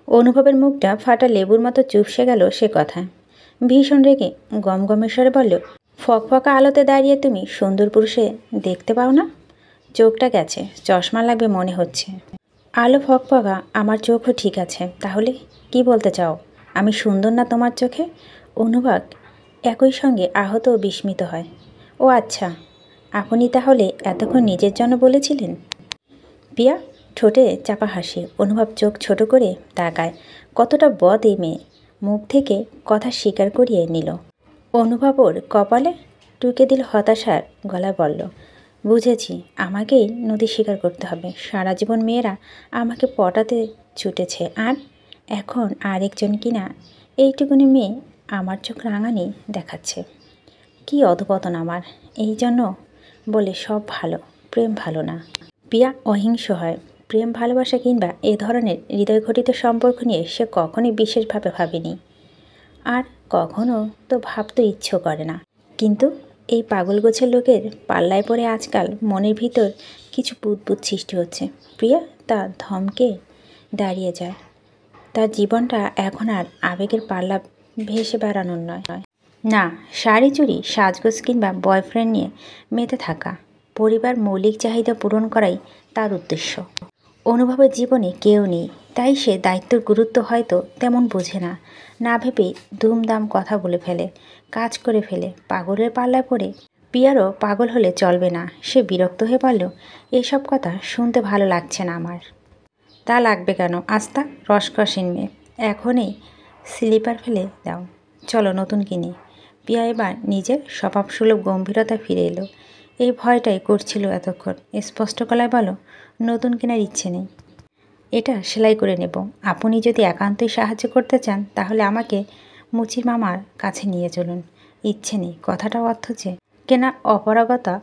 অনুভবের মুখটা ফাটা লেবুর মতো চুপসে গেল সে কথায়। ভীষণ রেগে গমগমের স্বরে বলল, ফকফকা আলোতে দাঁড়িয়ে তুমি সুন্দর পুরুষে দেখতে পাও না? চোখটা গেছে, চশমা লাগবে মনে হচ্ছে। আলো ফকফকা, আমার চোখও ঠিক আছে। তাহলে কি বলতে চাও? আমি সুন্দর না তোমার চোখে? অনুভব একই সঙ্গে আহত ও বিস্মিত হয়। ও আচ্ছা, আপনি তাহলে এতক্ষণ নিজের জন্য বলেছিলেন? পিয়া ঠোঁটে চাপা হাসি। অনুভব চোখ ছোট করে তাকায়। কতটা বদ এই মেয়ে! মুখ থেকে কথা স্বীকার করিয়ে নিল। অনুভব ওর কপালে টুকে দিল হতাশার গলায় বলল, বুঝেছি, আমাকেই নদী স্বীকার করতে হবে। সারা জীবন মেয়েরা আমাকে পটাতে ছুটেছে, আর এখন আরেকজন কিনা এইটুকুনি মেয়ে আমার চোখ রাঙানি দেখাচ্ছে। কি অধপতন আমার! এই জন্য বলে সব ভালো, প্রেম ভালো না। পিয়া অহিংস হয়। প্রেম ভালোবাসা কিংবা এ ধরনের হৃদয়ঘটিত সম্পর্ক নিয়ে সে কখনোই বিশেষভাবে ভাবেনি, আর কখনো তো ভাবতে ইচ্ছো করে না। কিন্তু এই পাগল গোছের লোকের পাল্লায় পড়ে আজকাল মনের ভিতর কিছু বুদবুদ সৃষ্টি হচ্ছে। প্রিয়া তা ধমকে দাঁড়িয়ে যায়। তার জীবনটা এখন আর আবেগের পাল্লা ভেসে বেড়ানোর নয়। না, শাড়ি চুড়ি সাজগোজ কিংবা বয়ফ্রেন্ড নিয়ে মেতে থাকা, পরিবার মৌলিক চাহিদা পূরণ করাই তার উদ্দেশ্য। অনুভবের জীবনে কেউ নেই, তাই সে দায়িত্বের গুরুত্ব হয়তো তেমন বোঝে না। না ভেবে ধুমধাম কথা বলে ফেলে, কাজ করে ফেলে, পাগলের পাল্লায় পড়ে। পিয়ারও পাগল হলে চলবে না। সে বিরক্ত হয়ে বলল, এসব কথা শুনতে ভালো লাগছে না আমার। তা লাগবে কেন? আস্তা রসকসীন মেয়ে, এখনই স্লিপার ফেলে দাও, চলো নতুন কিনি। পিয়া এবার নিজের স্বভাবসুলভ গম্ভীরতা ফিরে এলো। এই ভয়টাই করছিল এতক্ষণ। স্পষ্ট গলায় বলো, নতুন কেনার ইচ্ছে নেই, এটা সেলাই করে নেব। আপনি যদি একান্তই সাহায্য করতে চান তাহলে আমাকে মুচির মামার কাছে নিয়ে চলুন। ইচ্ছে নেই কথাটা অর্থ যে কেনা অপারগতা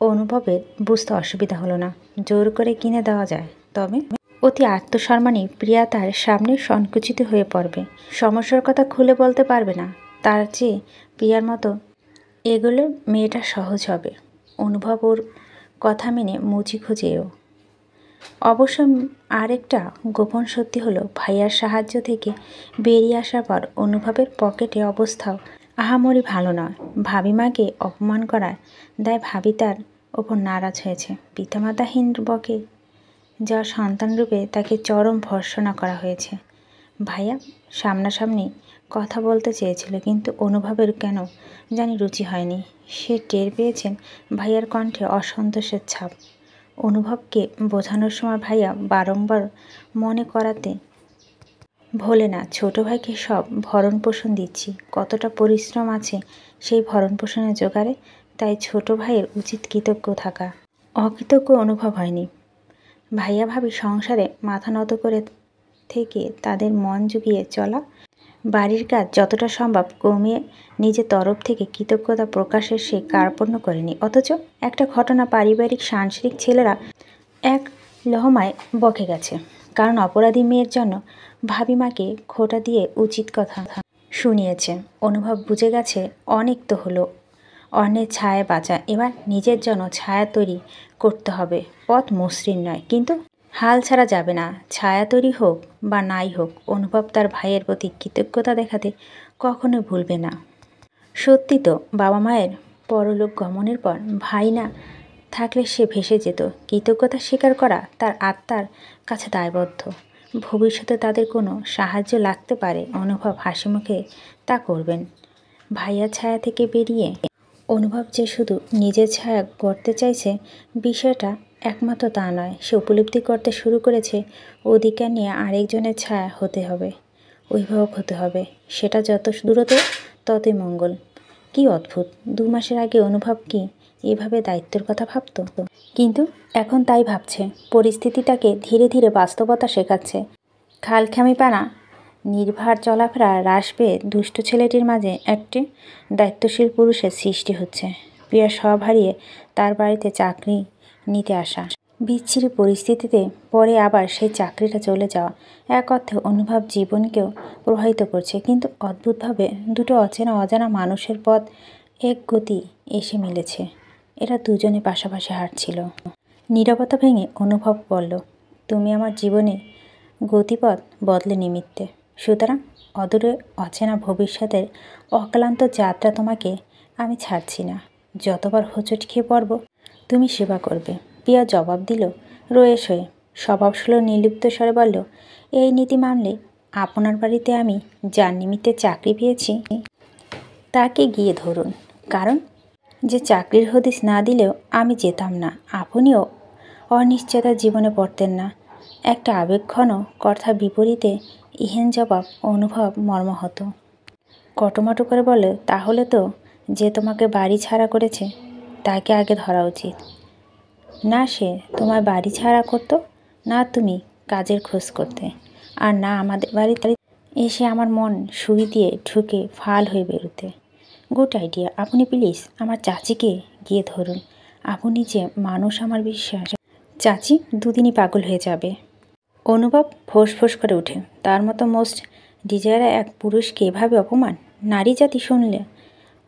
অনুভবের বুঝতে অসুবিধা হলো না। জোর করে কিনে দেওয়া যায়, তবে অতি আত্মসম্মানী প্রিয়া তার সামনে সংকুচিত হয়ে পড়বে। সমস্যার কথা খুলে বলতে পারবে না। তার চেয়ে প্রিয়ার মতো এগুলো মেয়েটা সহজ হবে। অনুভব ওর কথা মেনে মুচি খুঁজেও। অবশ্য আরেকটা গোপন সত্যি হলো, ভাইয়ার সাহায্য থেকে বেরিয়ে আসার পর অনুভবের পকেটে অবস্থাও আহামরি ভালো নয়। ভাবিমাকে অপমান করার দায় ভাবি তার ওপর নারাজ হয়েছে। পিতামাতাহীন বকে যা সন্তানরূপে তাকে চরম ভর্ৎসনা করা হয়েছে। ভাইয়া সামনাসামনি কথা বলতে চেয়েছিল, কিন্তু অনুভবের কেন জানি রুচি হয়নি। সে টের পেয়েছেন ভাইয়ার কণ্ঠে অসন্তোষের ছাপ। অনুভবকে বোঝানোর সময় ভাইয়া বারংবার মনে করাতে ভোলে না, ছোট ভাইকে সব ভরণ পোষণ দিচ্ছি, কতটা পরিশ্রম আছে সেই ভরণ পোষণের জোগাড়ে। তাই ছোট ভাইয়ের উচিত কৃতজ্ঞ থাকা। অকৃতজ্ঞ অনুভব হয়নি। ভাইয়া ভাবি সংসারে মাথা নত করে থেকে তাদের মন জুগিয়ে চলা, বাড়ির কাজ যতটা সম্ভব কমিয়ে নিজের তরফ থেকে কৃতজ্ঞতা প্রকাশের সে কার্পণ্য করেনি। অথচ একটা ঘটনা পারিবারিক সাংসারিক ছেলেরা এক লহমায় বকে গেছে। কারণ অপরাধী মেয়ের জন্য ভাবিমাকে খোঁটা দিয়ে উচিত কথা শুনিয়েছে। অনুভব বুঝে গেছে অনেক তো হলো অন্যের ছায়া বাঁচা, এবার নিজের জন্য ছায়া তৈরি করতে হবে। পথ মসৃণ নয়, কিন্তু হাল ছাড়া যাবে না। ছায়া তৈরি হোক বা নাই হোক, অনুভব তার ভাইয়ের প্রতি কৃতজ্ঞতা দেখাতে কখনো ভুলবে না। সত্যি তো, বাবা মায়ের পরলোক গমনের পর ভাই না থাকলে সে ভেসে যেত। কৃতজ্ঞতা স্বীকার করা তার আত্মার কাছে দায়বদ্ধ। ভবিষ্যতে তাদের কোনো সাহায্য লাগতে পারে, অনুভব হাসি মুখে তা করবেন। ভাইয়ার ছায়া থেকে বেরিয়ে অনুভব যে শুধু নিজের ছায়া গড়তে চাইছে, বিষয়টা একমাত্র তা নয়। সে উপলব্ধি করতে শুরু করেছে অধিকার নিয়ে আরেকজনের ছায়া হতে হবে, অভিভাবক হতে হবে। সেটা যত দ্রুত ততই মঙ্গল। কি অদ্ভুত, 2 মাসের আগে অনুভব কি এভাবে দায়িত্বের কথা ভাবত? কিন্তু এখন তাই ভাবছে। পরিস্থিতি তাকে ধীরে ধীরে বাস্তবতা শেখাচ্ছে। খালখামিপানা নির্ভার চলাফেরা হ্রাস পেয়ে দুষ্ট ছেলেটির মাঝে একটি দায়িত্বশীল পুরুষের সৃষ্টি হচ্ছে। প্রিয়া সব হারিয়ে তার বাড়িতে চাকরি নিতে আসা, বিচ্ছিরি পরিস্থিতিতে পরে আবার সেই চাকরিটা চলে যাওয়া, এক অর্থে অনুভব জীবনকেও প্রভাবিত করছে। কিন্তু অদ্ভুতভাবে দুটো অচেনা অজানা মানুষের পথ এক গতি এসে মিলেছে। এরা দুজনে পাশাপাশি হাঁটছিল। নীরবতা ভেঙে অনুভব বলল, তুমি আমার জীবনে গতিপথ বদলে নিমিত্তে। সুতরাং অদূরে অচেনা ভবিষ্যতের অক্লান্ত যাত্রা তোমাকে আমি ছাড়ছি না। যতবার হোঁচট খেয়ে পড়ব তুমি সেবা করবে। প্রিয়া জবাব দিল রয়েস হয়ে, স্বভাবসুলভ নির্লিপ্ত স্বরে বলল, এই নীতি মানলে আপনার বাড়িতে আমি যার নিমিত্তে চাকরি পেয়েছি তাকে গিয়ে ধরুন। কারণ যে চাকরির হদিস না দিলেও আমি যেতাম না, আপনিও অনিশ্চয়তার জীবনে পড়তেন না। একটা আবেগঘন কথা বিপরীতে ইহেন জবাব অনুভব মর্মাহত। কটমটো করে বলে, তাহলে তো যে তোমাকে বাড়ি ছাড়া করেছে তাকে আগে ধরা উচিত। না সে তোমার বাড়ি ছাড়া করতো, না তুমি কাজের খোঁজ করতে, আর না আমাদের বাড়িতে এসে আমার মন সুই দিয়ে ঢুকে ফাল হয়ে বেরোতে। Good idea. আপনি প্লিজ আমার চাচিকে গিয়ে ধরুন। আপনি যে মানুষ আমার বিশ্বাস। চাচি দুদিনই পাগল হয়ে যাবে। অনুভব ফোঁস করে উঠে, তার মতো মোস্ট ডিজায়ারা এক পুরুষকে এভাবে অপমান, নারী জাতি শুনলে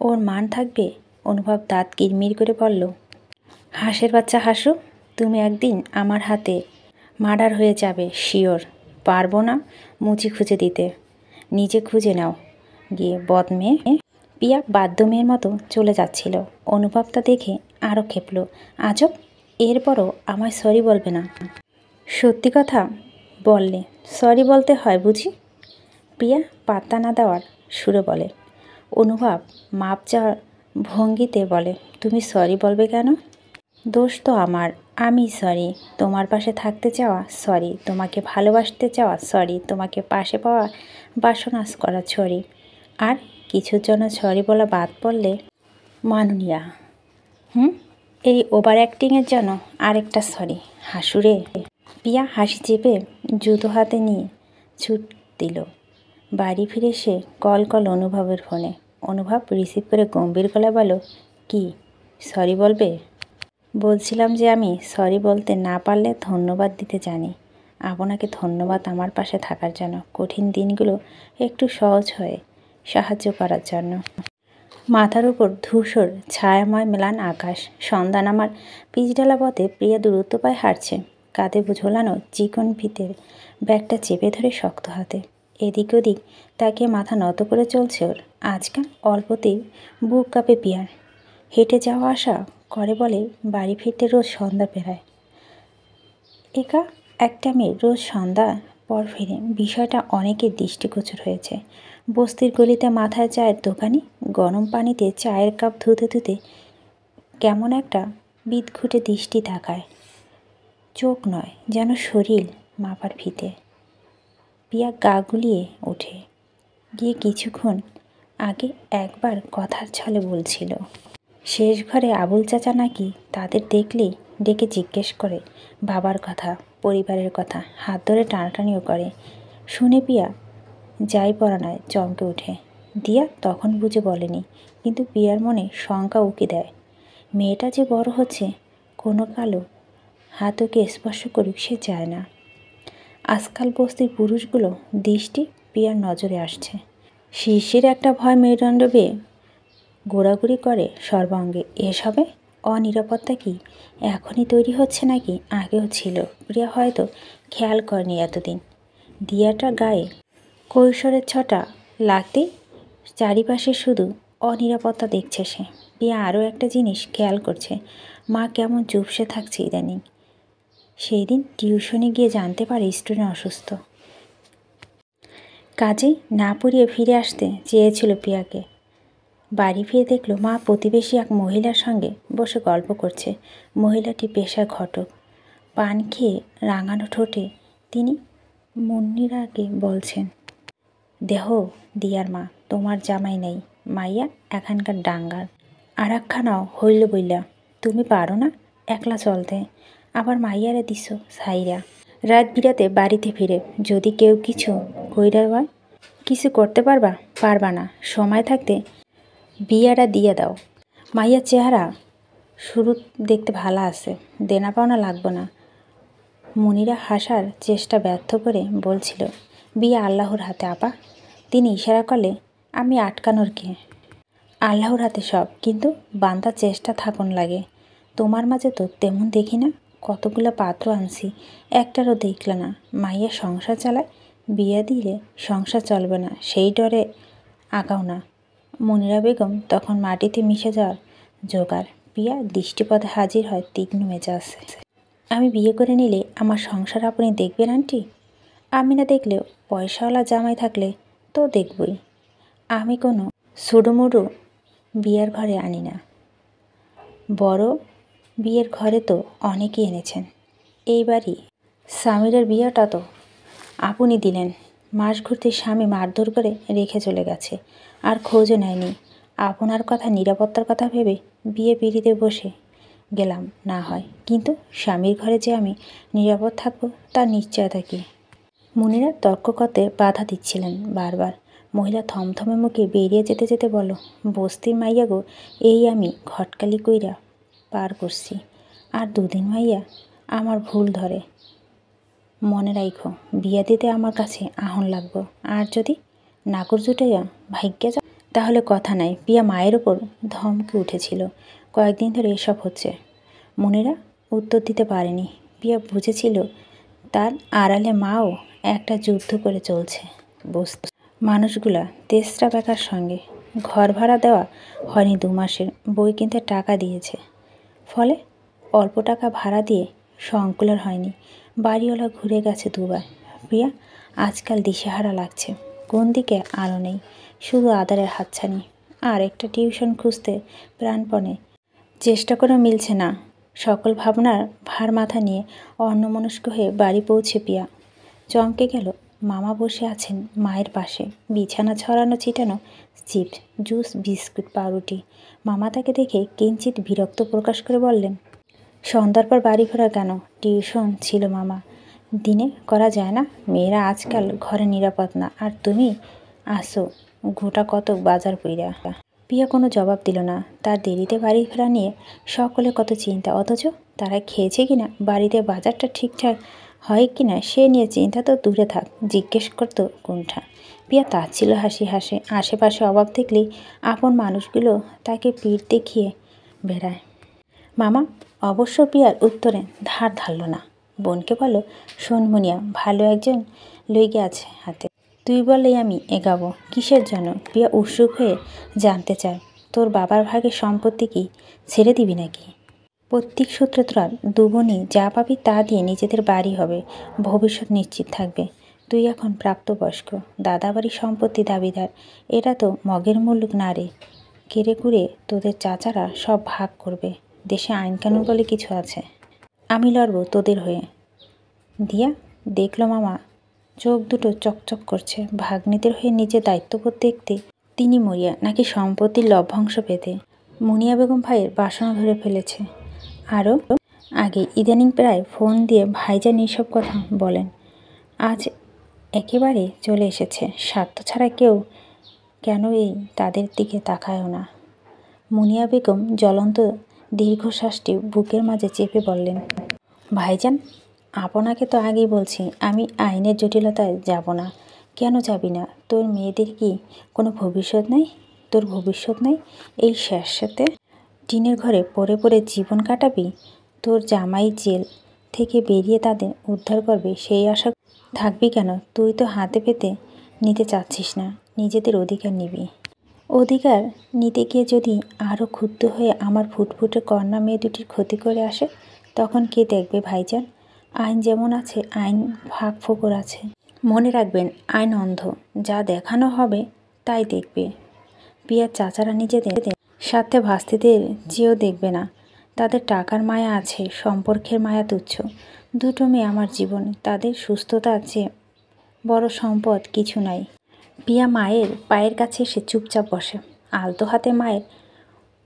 ওর মান থাকবে? অনুভব দাঁত কিরমির করে বলল, হাঁসের বাচ্চা হাসু, তুমি একদিন আমার হাতে মার্ডার হয়ে যাবে শিওর। পারবো না মুচি খুঁজে দিতে, নিজে খুঁজে নাও গিয়ে বদমেয়ে। পিয়া বাধ্য মেয়ের মতো চলে যাচ্ছিল। অনুভবটা দেখে আরও খেপল। আজব, এরপরও আমায় সরি বলবে না? সত্যি কথা বললে সরি বলতে হয় বুঝি? প্রিয়া পাত্তা না দেওয়ার সুরে বলে। অনুভব মাপ চাওয়ার ভঙ্গিতে বলে, তুমি সরি বলবে কেন? দোষ তো আমার, আমি সরি। তোমার পাশে থাকতে চাওয়া সরি, তোমাকে ভালোবাসতে চাওয়া সরি, তোমাকে পাশে পাওয়া বাসনাস করা সরি, আর কিছুর জন্য সরি বলা বাদ পড়লে মাননীয়া এই ওভার অ্যাক্টিংয়ের জন্য আরেকটা সরি। হাসুরে। পিয়া হাসি চেপে জুতো হাতে নিয়ে ছুট দিল। বাড়ি ফিরে সে কল অনুভবের ফোনে। অনুভব রিসিভ করে গম্ভীর গলায় বলল, কি সরি বলবে? বলছিলাম যে আমি সরি বলতে না পারলে ধন্যবাদ দিতে জানি। আপনাকে ধন্যবাদ আমার পাশে থাকার জন্য, কঠিন দিনগুলো একটু সহজ হয়ে সাহায্য করার জন্য। মাথার উপর ধূসর ছায়াময় মেলান আকাশ। সন্ধ্যা নামার পিচঢালা পথে প্রিয়া দূরত্ব পায়ে হাঁটছে। কাঁধে ঝোলানো চিকন ফিতের ব্যাগটা চেপে ধরে শক্ত হাতে এদিক ওদিক তাকে মাথা নত করে চলছে ওর। আজকাল অল্পতেই বুক কাঁপে পিয়ার। হেঁটে যাওয়া আসা করে বলে বাড়ি ফিরতে রোজ সন্ধ্যা পেরায়। একা একটা মেয়ে রোজ সন্ধ্যা পর ফিরে, বিষয়টা অনেকের দৃষ্টিগোচর হয়েছে। বস্তির গলিতে মাথায় চায়ের দোকানি গরম পানিতে চায়ের কাপ ধুতে কেমন একটা বিদঘুটে দৃষ্টি তাকায়। চোখ নয়, যেন শরীর মাপার ফিতে। পিয়া গা গুলিয়ে ওঠে গিয়ে কিছুক্ষণ আগে একবার কথার ছলে বলছিল, শেষ ঘরে আবুল চাচা নাকি তাদের দেখলেই ডেকে জিজ্ঞেস করে বাবার কথা, পরিবারের কথা, হাত ধরে টানাটানিও করে। শুনে পিয়া যাই পড়া নয় চমকে ওঠে। দিয়া তখন বুঝে বলেনি, কিন্তু পিয়ার মনে শঙ্কা উকি দেয়। মেয়েটা যে বড় হচ্ছে, কোনো কালো হাত ওকে স্পর্শ করুক সে চায় না। আজকাল বস্তির পুরুষগুলো দৃষ্টি পিয়ার নজরে আসছে। শিশির একটা ভয় মেরুদণ্ড বেয়ে ঘোরাঘুরি করে সর্বাঙ্গে। এসবে অনিরাপত্তা কি এখনই তৈরি হচ্ছে নাকি আগেও ছিল? প্রিয়া হয়তো খেয়াল করেনি এতদিন। দিয়াটা গায়ে কৈশোরের ছটা লাগতেই চারিপাশে শুধু অনিরাপত্তা দেখছে সে। প্রিয়া আরও একটা জিনিস খেয়াল করছে, মা কেমন চুপসে থাকছে ইদানিং। সেই দিন টিউশনে গিয়ে জানতে পারে স্টুডেন্ট অসুস্থ। কাজেই না পড়িয়ে ফিরে আসতে চেয়েছিল প্রিয়াকে। বাড়ি ফিরে দেখল মা প্রতিবেশী এক মহিলার সঙ্গে বসে গল্প করছে। মহিলাটি পেশায় ঘটক। পান খেয়ে রাঙানো ঠোঁটে তিনি মুন্নিরাকে বলছেন, দেহ দিয়ার মা, তোমার জামাই নেই, মাইয়া এখানকার ডাঙ্গার। আর একখানাও হইল বইলা তুমি পারো না একলা চলতে, আবার মাইয়ারে দিস সাইরা। রাত বিরাতে বাড়িতে ফিরে যদি কেউ কিছু কইরা হয়, কিছু করতে পারবা না, সময় থাকতে বিয়াটা দিয়ে দাও। মাইয়ার চেহারা শুরু দেখতে ভালো আছে, দেনা পাওনা লাগবো না। মুনিরা হাসার চেষ্টা ব্যর্থ করে বলছিল, বিয়ে আল্লাহর হাতে আপা। তিনি ইশারা করলে, আমি আটকানোর কে? আল্লাহর হাতে সব, কিন্তু বান্দার চেষ্টা থাকুন লাগে। তোমার মাঝে তো তেমন দেখি না। কতগুলো পাত্র আনছি, একটারও দেখলে না। মাইয়া সংসার চালায়, বিয়ে দিলে সংসার চলবে না সেই ডরে আগাও না। মনিরা বেগম তখন মাটিতে মিশে যাওয়ার জোগাড়। প্রিয়া দৃষ্টিপথে হাজির হয় তীক্ষ্ণ মেজাজ। আমি বিয়ে করে নিলে আমার সংসার আপনি দেখবেন আন্টি? আমি না দেখলেও পয়সাওয়ালা জামাই থাকলে তো দেখবই। আমি কোনো সুডুমুডু বিয়ের ঘরে আনি না। বড় বিয়ের ঘরে তো অনেকেই এনেছেন। এইবারই স্বামীরের বিয়েটা তো আপনি দিলেন। মাস ঘুরতে স্বামী মারধর করে রেখে চলে গেছে, আর খোঁজও নেয়নি। আপনার কথা, নিরাপত্তার কথা ভেবে বিয়ে পিড়িতে বসে গেলাম না হয়, কিন্তু স্বামীর ঘরে যে আমি নিরাপদ থাকবো তার নিশ্চয়তা কি? মুনিরা তর্ক করতে বাধা দিচ্ছিলেন বারবার। মহিলা থমথমে মুখে বেরিয়ে যেতে যেতে বলল, বস্তির মাইয়া গো, এই আমি ঘটকালি কইরা পার করছি। আর দুদিন মাইয়া আমার ভুল ধরে। মনে রাইখো, বিয়া দিতে আমার কাছে আহন লাগবো। আর যদি নাকর জুটাইয়া ভাগ্যে যা, তাহলে কথা নাই। পিয়া মায়ের ওপর ধমকে উঠেছিল। কয়েকদিন ধরে এসব হচ্ছে। মুনিরা উত্তর দিতে পারেনি। পিয়া বুঝেছিল তার আড়ালে মাও একটা যুদ্ধ করে চলছে। বস্তু মানুষগুলা তেসরা বেকার সঙ্গে। ঘর ভাড়া দেওয়া হয়নি 2 মাসের, বই কিনতে টাকা দিয়েছে। ফলে অল্প টাকা ভাড়া দিয়ে সংকুলার হয়নি। বাড়িওয়ালা ঘুরে গেছে 2 বার। প্রিয়া আজকাল দিশেহারা লাগছে। কোন দিকে আলো নেই, শুধু আদারের হাতছানি। আর একটা টিউশন খুঁজতে প্রাণপণে চেষ্টা করে মিলছে না। সকল ভাবনার ভার মাথা নিয়ে অন্যমনস্ক হয়ে বাড়ি পৌঁছে পিয়া চমকে গেল। মামা বসে আছেন মায়ের পাশে, বিছানা ছড়ানো ছিটানো চিপস, জুস, বিস্কুট, পাউরুটি। মামা তাকে দেখে কিঞ্চিত বিরক্ত প্রকাশ করে বললেন, সন্ধ্যার পর বাড়ি ফেরা কেন? টিউশন ছিল মামা, দিনে করা যায় না? মেয়েরা আজকাল ঘরে নিরাপদ না, আর তুমি আসো গোটা কত বাজার পইরা। পিয়া কোনো জবাব দিল না। তার দেরিতে বাড়ি ফেরা নিয়ে সকলে কত চিন্তা, অথচ তারা খেয়েছে কিনা, বাড়িতে বাজারটা ঠিকঠাক হয় কিনা সে নিয়ে চিন্তা তো দূরে থাক, জিজ্ঞেস করতো কোনটা। পিয়া তাচ্ছিল হাসি হাসে। আশেপাশে অভাব দেখলেই আপন মানুষগুলো তাকে পিঠ দেখিয়ে বেড়ায়। মামা অবশ্য পিয়ার উত্তরে ধার ধারল না। বোনকে বলো, শোন মুনিয়া, ভালো একজন লইগে আছে হাতে, তুই বলেই আমি এগাবো। কিসের জন্য? পিয়া উৎসুক হয়ে জানতে চায়। তোর বাবার ভাগের সম্পত্তি কি ছেড়ে দিবি নাকি? প্রত্যেক সূত্রে তোরা 2 বোনই যা পাবি তা দিয়ে নিজেদের বাড়ি হবে, ভবিষ্যৎ নিশ্চিত থাকবে। তুই এখন প্রাপ্তবয়স্ক, দাদাবাড়ির সম্পত্তি দাবিদার। এটা তো মগের মুলুক না রে। কেড়ে কুড়ে তোদের চাচারা সব ভাগ করবে। দেশে আইনকানুন বলে কিছু আছে। আমি লড়ব তোদের হয়ে। দিয়া দেখল মামা চোখ দুটো চকচক করছে। ভাগ্নিদের হয়ে নিজের দায়িত্ববোধ দেখতে তিনি মরিয়া, নাকি সম্পত্তির লভ্যাংশ পেতে? মুনিয়া বেগম ভাইয়ের বাসনা ধরে ফেলেছে। আরও আগে ইদানিং প্রায় ফোন দিয়ে ভাইজান এইসব কথা বলেন। আজ একেবারে চলে এসেছে। স্বার্থ ছাড়া কেউ কেন এই তাদের দিকে তাকায়ও না। মুনিয়া বেগম জ্বলন্ত দীর্ঘশ্বাসটি বুকের মাঝে চেপে বললেন, ভাইজান, আপনাকে তো আগেই বলছি আমি আইনের জটিলতায় যাব না। কেন যাবি না? তোর মেয়েদের কি কোনো ভবিষ্যৎ নেই? তোর ভবিষ্যৎ নেই? এই স্যাঁতস্যাঁতে টিনের ঘরে পড়ে পড়ে জীবন কাটাবি? তোর জামাই জেল থেকে বেরিয়ে তাদের উদ্ধার করবে সেই আশা থাকবি কেন? তুই তো হাতে পেতে নিতে চাচ্ছিস না, নিজেদের অধিকার নিবি। অধিকার নিতে গিয়ে যদি আরও ক্ষুব্ধ হয়ে আমার ফুটফুটে কন্যা মেয়ে দুটির ক্ষতি করে আসে, তখন কে দেখবে ভাইজান? আইন যেমন আছে, আইন ফাঁক ফোকর আছে। মনে রাখবেন, আইন অন্ধ, যা দেখানো হবে তাই দেখবে। পিয়ার চাচারা নিজেদের স্বার্থে ভাস্তিদের চেয়েও দেখবে না। তাদের টাকার মায়া আছে, সম্পর্কের মায়া তুচ্ছ। 2টো মেয়ে আমার জীবনে, তাদের সুস্থতার চেয়ে বড় সম্পদ কিছু নাই। পিয়া মায়ের পায়ের কাছে এসে চুপচাপ বসে। আলতো হাতে মায়ের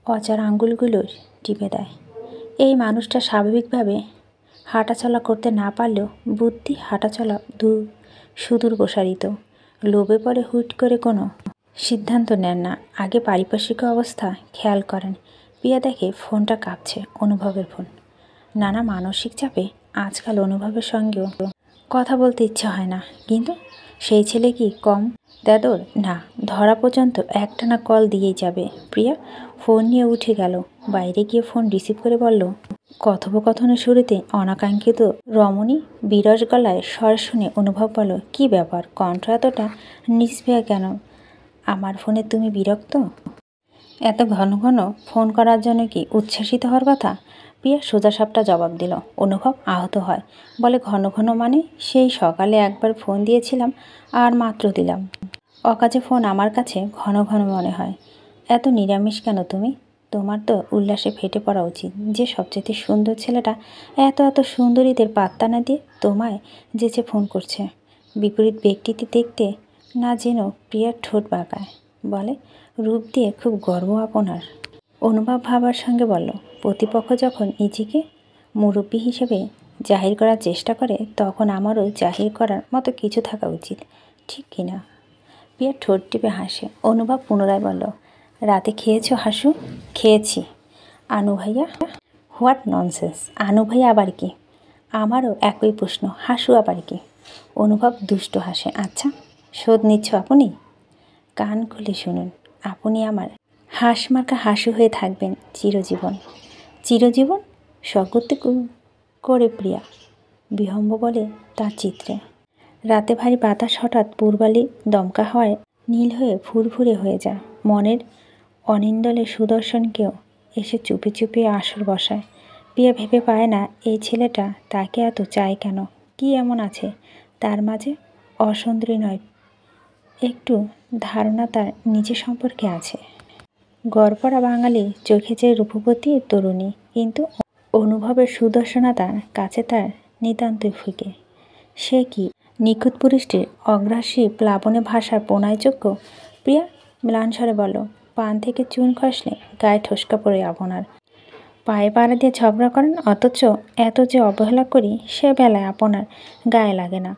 অচার আঙ্গুলগুলো টিপে দেয়। এই মানুষটা স্বাভাবিকভাবে হাঁটাচলা করতে না পারলেও বুদ্ধি হাঁটাচলা সুদূর প্রসারিত। লোভে পড়ে হুট করে কোনো সিদ্ধান্ত নেন না, আগে পারিপার্শ্বিক অবস্থা খেয়াল করেন। পিয়া দেখে ফোনটা কাঁপছে, অনুভবের ফোন। নানা মানসিক চাপে আজকাল অনুভবের সঙ্গেও কথা বলতে ইচ্ছা হয় না, কিন্তু সেই ছেলে কি কম দেদর? না, ধরা পর্যন্ত একটানা কল দিয়েই যাবে। প্রিয়া ফোন নিয়ে উঠে গেল, বাইরে গিয়ে ফোন রিসিভ করে বলল, কথোপকথনের শুরুতে অনাকাঙ্ক্ষিত রমণী বিরস গলায় স্বর শুনে অনুভব বলল, কী ব্যাপার, কণ্ঠ এতটা নিষ্প্রিয়া কেন? আমার ফোনে তুমি বিরক্ত? এত ঘন ঘন ফোন করার জন্য কি উচ্ছ্বাসিত হওয়ার কথা? প্রিয়া সোজাসাপটা জবাব দিল। অনুভব আহত হয়, বলে, ঘন ঘন মানে? সেই সকালে একবার ফোন দিয়েছিলাম আর মাত্র দিলাম। অকাজে ফোন আমার কাছে ঘন ঘন মনে হয়। এত নিরামিষ কেন তুমি? তোমার তো উল্লাসে ফেটে পড়া উচিত যে সবচেয়ে সুন্দর ছেলেটা এত এত সুন্দরীদের পাত্তা না দিয়ে তোমায় যেচে ফোন করছে। বিপরীত ব্যক্তিটি দেখতে না যেন প্রিয়ার ঠোঁট বাঁকায়, বলে, রূপ দিয়ে খুব গর্ব আপনার। অনুভব ভাবার সঙ্গে বলল, প্রতিপক্ষ যখন নিজেকে মুরব্বী হিসেবে জাহির করার চেষ্টা করে তখন আমারও জাহির করার মতো কিছু থাকা উচিত, ঠিক কিনা? প্রিয়া ঠোঁট টিপে হাসে। অনুভব পুনরায় বলল, রাতে খেয়েছো হাসু? খেয়েছি। আনু ভাইয়া? What nonsense! আনু ভাইয়া আবার কি? আমারও একই প্রশ্ন, হাসু আবার কি? অনুভব দুষ্ট হাসে। আচ্ছা, শোধ নিচ্ছ আপনি? কান খুলে শুনুন, আপনি আমার হাঁসমার্কা হাসু হয়ে থাকবেন চিরজীবন। চিরজীবন? স্বগতি করে প্রিয়া বিহম্ব বলে তার চিত্রে। রাতে ভারী বাতাস হঠাৎ পূর্বালি দমকা হওয়ায় নীল হয়ে ফুরফুরে হয়ে যায়। মনের অনিন্দলে সুদর্শনকেও এসে চুপি চুপি আসর বসায়। প্রিয়া ভেবে পায় না এই ছেলেটা তাকে এত চায় কেন? কি এমন আছে তার মাঝে? অসুন্দরী নয়, একটু ধারণা তার নিজের সম্পর্কে আছে। গড়পড়া বাঙালি, চোখে যে রূপবতী তরুণী, কিন্তু অনুভবের সুদর্শনতার কাছে তার নিতান্তই ফিকে। সে কি নিখুঁত পুরুষটির অগ্রাসী প্লাবনে ভাষার প্রণয়যোগ্য? প্রিয়া ম্লান স্বরে বলল, পান থেকে চুন খসলে গায়ে ঠোসকা পড়ে আপনার। পায়ে পাড়া দিয়ে ঝগড়া করেন, অথচ এত যে অবহেলা করি সে বেলায় আপনার গায়ে লাগে না।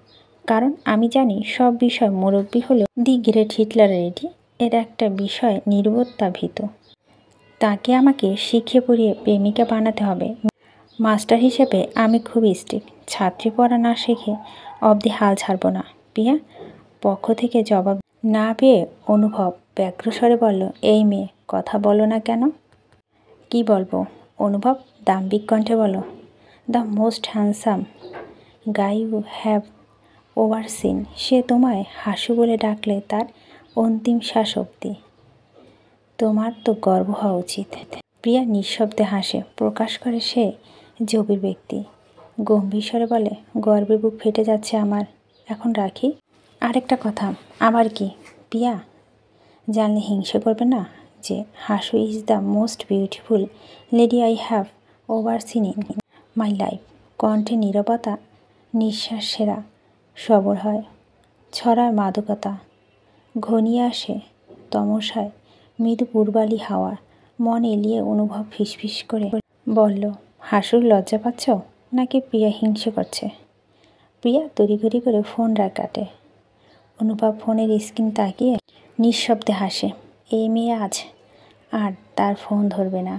কারণ আমি জানি সব বিষয় মুরব্বী হলেও দি গ্রেট হিটলারেরই এর একটা বিষয় নির্বোধতা ভীত। তাকে আমাকে শিখিয়ে পড়িয়ে প্রেমিকা বানাতে হবে। মাস্টার হিসেবে আমি খুবই স্ট্রিক্ট। ছাত্রী পড়া না শিখে অবধি হাল ছাড়ব না। প্রিয়া পক্ষ থেকে জবাব না পেয়ে অনুভব ব্যগ্রস্বরে বলল, এই মেয়ে, কথা বলো না কেন? কি বলবো? অনুভব দাম্ভিক কণ্ঠে বলল, the most handsome guy you have ever seen. সে তোমায় হাসু বলে ডাকলে তার অন্তিম শ্বাস অবধি। তোমার তো গর্ব হওয়া উচিত। প্রিয়া নিঃশব্দে হাসে, প্রকাশ করে সে জবির ব্যক্তি। গম্ভীর স্বরে বলে, গর্বে বুক ফেটে যাচ্ছে আমার। এখন রাখি। আরেকটা কথা। আবার কি? প্রিয়া জানলে হিংসে করবে না যে Hasu is the most beautiful lady I have ever seen in my life. কণ্ঠে নীরবতা নিঃশ্বাস সেরা সবর হয়, ছড়ায় মাদকতা, ঘনিয়ে আসে তমসায় মৃদু পূর্বালি হাওয়া। মন এলিয়ে অনুভব ফিসফিস করে বলল, হাসুর লজ্জা পাচ্ছ নাকি প্রিয়া হিংসে করছে? প্রিয়া তড়িঘড়ি করে ফোন কাটে। অনুভব ফোনের স্ক্রিন তাকিয়ে নিঃশব্দে হাসে। এই মেয়ে আজ আর তার ফোন ধরবে না।